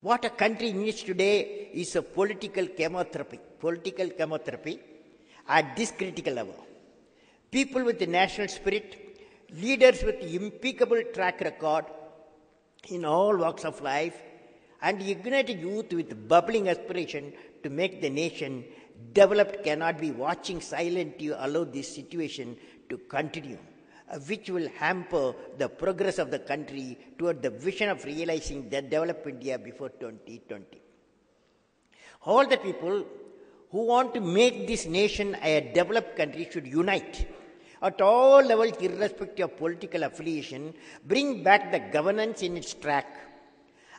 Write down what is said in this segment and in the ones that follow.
What a country needs today is a political chemotherapy at this critical hour. People with the national spirit, leaders with impeccable track record in all walks of life, and ignited youth with bubbling aspiration to make the nation developed cannot be watching silently allow this situation to continue, which will hamper the progress of the country toward the vision of realizing the developed India before 2020. All the people who want to make this nation a developed country should unite at all levels, irrespective of political affiliation, bring back the governance in its track,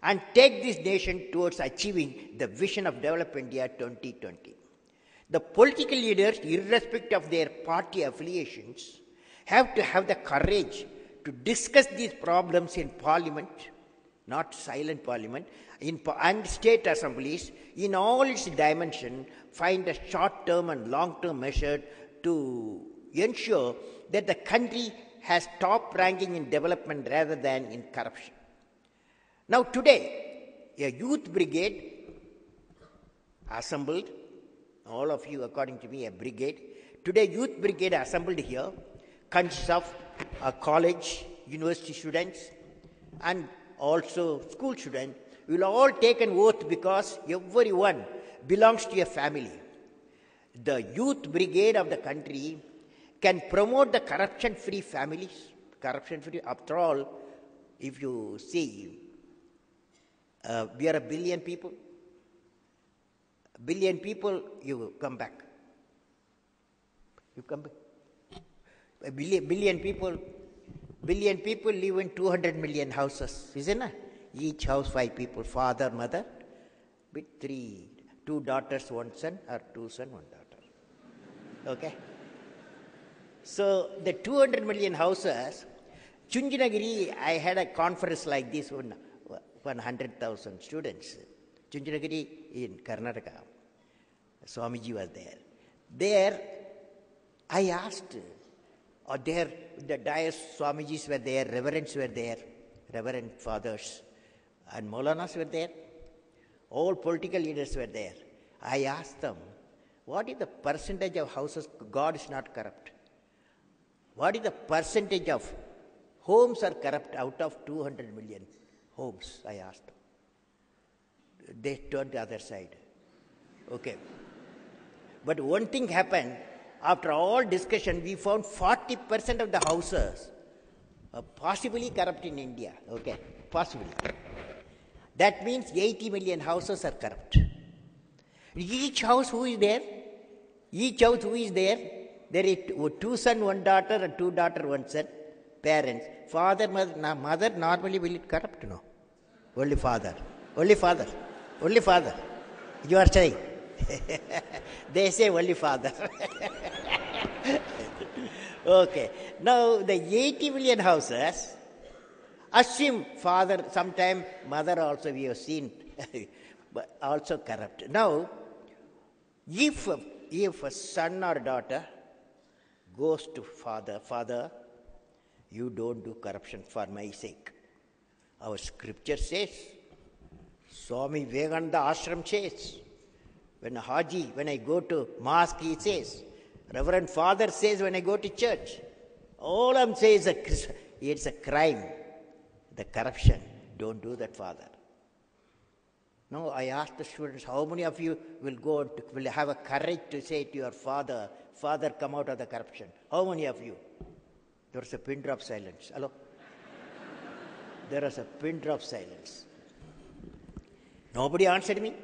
and take this nation towards achieving the vision of developed India 2020. The political leaders, irrespective of their party affiliations, have to have the courage to discuss these problems in parliament, not silent parliament, and state assemblies in all its dimensions, find a short-term and long-term measure to ensure that the country has top ranking in development rather than in corruption. Now today, a youth brigade assembled, all of you according to me a brigade, today youth brigade assembled here consists of college, university students and also school students. We will all take an oath because everyone belongs to a family. The youth brigade of the country can promote the corruption-free families. Corruption-free, after all, if you see, we are a billion people. A billion people, you come back. You come back. A billion people live in 200 million houses, isn't it? Each house 5 people, father, mother, with 2 daughters, 1 son, or 2 sons, 1 daughter. Okay? So the 200 million houses, Chunjinagiri, I had a conference like this, 100,000 students. Chunjinagiri in Karnataka. Swamiji was there. There, I asked, there, the dais, Swamijis were there, reverends were there, reverend fathers, and Maulanas were there. All political leaders were there. I asked them, what is the percentage of houses God is not corrupt? What is the percentage of homes are corrupt out of 200 million homes? I asked them. They turned the other side. Okay. But one thing happened. After all discussion, we found 40% of the houses are possibly corrupt in India. Okay, possibly. That means 80 million houses are corrupt. Each house who is there? Each house who is there? There is 2 sons, 1 daughter, and 2 daughters, 1 son. Parents. Father, mother normally will it corrupt? No. Only father. Only father. Only father. You are saying. They say only father. Okay. Now the 80 million houses, assume father, sometime mother also we have seen, but also corrupt. Now, if a son or daughter goes to father, you don't do corruption for my sake. Our scripture says, Swami Vivekananda Ashram says, when I go to mosque, he says, Reverend Father says when I go to church, all I'm saying is it's a crime, the corruption. Don't do that, Father. No, I asked the students, how many of you will have a courage to say to your father, Father, come out of the corruption? How many of you? There was a pin drop silence. Hello? There was a pin drop silence. Nobody answered me.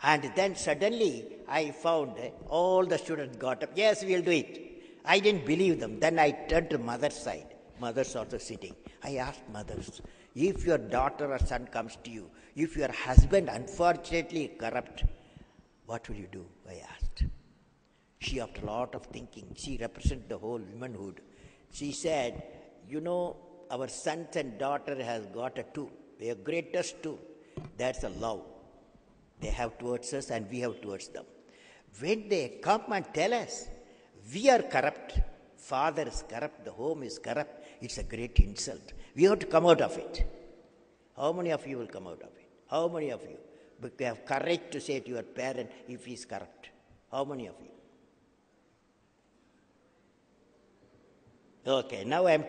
And then suddenly I found all the students got up. Yes, we'll do it. I didn't believe them. Then I turned to mother's side. Mother's also sitting. I asked mothers, if your daughter or son comes to you, if your husband unfortunately corrupt, what will you do? I asked. She, after a lot of thinking, she represents the whole womanhood. She said, our sons and daughter has got a tool, their greatest tool. That's a love. They have towards us and we have towards them. When they come and tell us, we are corrupt, father is corrupt, the home is corrupt, it's a great insult. We have to come out of it. How many of you will come out of it? How many of you? But you have courage to say to your parent if he is corrupt. How many of you? Okay, now I am